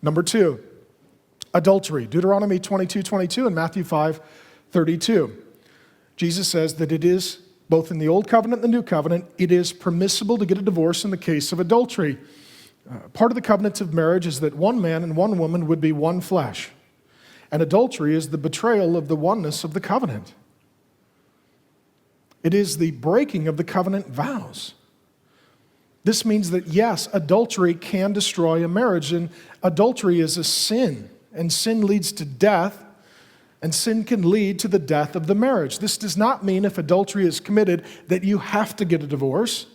Number two, adultery. Deuteronomy 22:22 and Matthew 5:32. Jesus says that it is, both in the Old Covenant and the New Covenant, it is permissible to get a divorce in the case of adultery. Part of the covenant of marriage is that one man and one woman would be one flesh. And adultery is the betrayal of the oneness of the covenant. It is the breaking of the covenant vows. This means that, yes, adultery can destroy a marriage, and adultery is a sin, and sin leads to death, and sin can lead to the death of the marriage. This does not mean if adultery is committed that you have to get a divorce,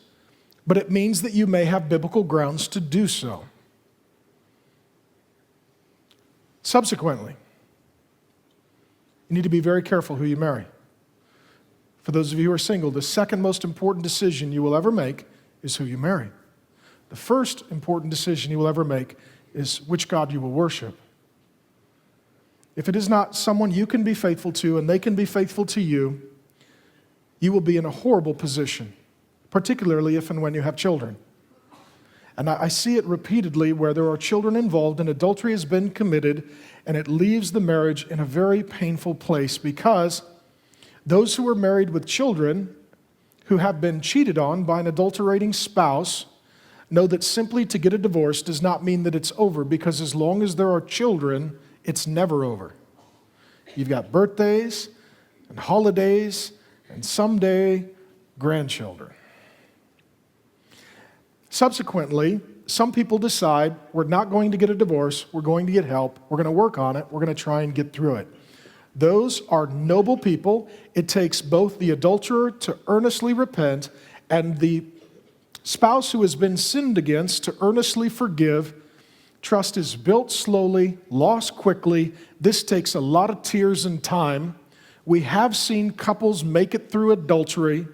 but it means that you may have biblical grounds to do so. Subsequently, you need to be very careful who you marry. For those of you who are single, the second most important decision you will ever make is who you marry. The first important decision you will ever make is which God you will worship. If it is not someone you can be faithful to and they can be faithful to you, you will be in a horrible position, particularly if and when you have children. And I see it repeatedly where there are children involved and adultery has been committed, and it leaves the marriage in a very painful place because those who are married with children who have been cheated on by an adulterating spouse know that simply to get a divorce does not mean that it's over, because as long as there are children, it's never over. You've got birthdays and holidays and someday grandchildren. Subsequently, some people decide we're not going to get a divorce, we're going to get help, we're going to work on it, we're going to try and get through it. Those are noble people. It takes both the adulterer to earnestly repent and the spouse who has been sinned against to earnestly forgive. Trust is built slowly, lost quickly. This takes a lot of tears and time. We have seen couples make it through adultery.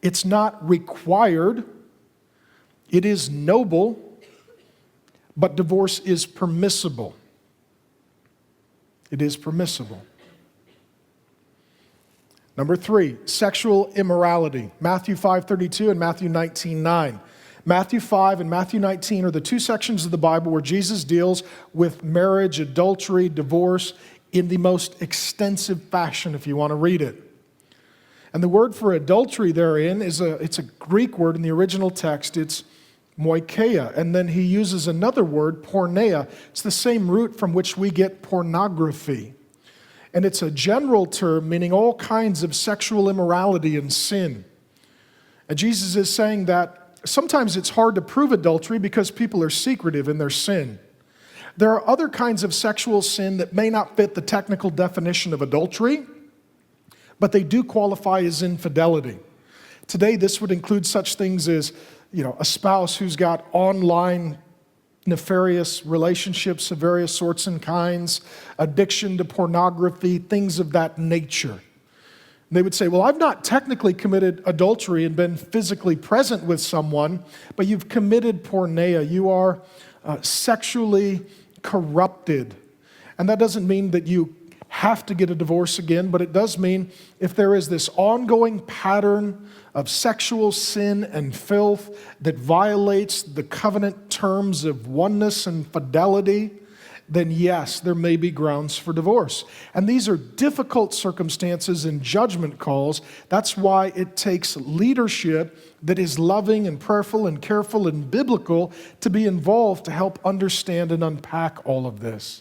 It's not required. It is noble, but divorce is permissible. It is permissible. Number three, sexual immorality. Matthew 5:32 and Matthew 19:9. Matthew 5 and Matthew 19 are the two sections of the Bible where Jesus deals with marriage, adultery, divorce in the most extensive fashion, if you want to read it. And the word for adultery therein it's a Greek word in the original text. It's moikeia, and then he uses another word, porneia. It's the same root from which we get pornography. And it's a general term meaning all kinds of sexual immorality and sin. And Jesus is saying that sometimes it's hard to prove adultery because people are secretive in their sin. There are other kinds of sexual sin that may not fit the technical definition of adultery, but they do qualify as infidelity. Today, this would include such things as, a spouse who's got online nefarious relationships of various sorts and kinds, addiction to pornography, things of that nature. And they would say, well, I've not technically committed adultery and been physically present with someone, but you've committed porneia. You are sexually corrupted. And that doesn't mean that you have to get a divorce again, but it does mean if there is this ongoing pattern of sexual sin and filth that violates the covenant terms of oneness and fidelity, then yes, there may be grounds for divorce. And these are difficult circumstances and judgment calls. That's why it takes leadership that is loving and prayerful and careful and biblical to be involved to help understand and unpack all of this.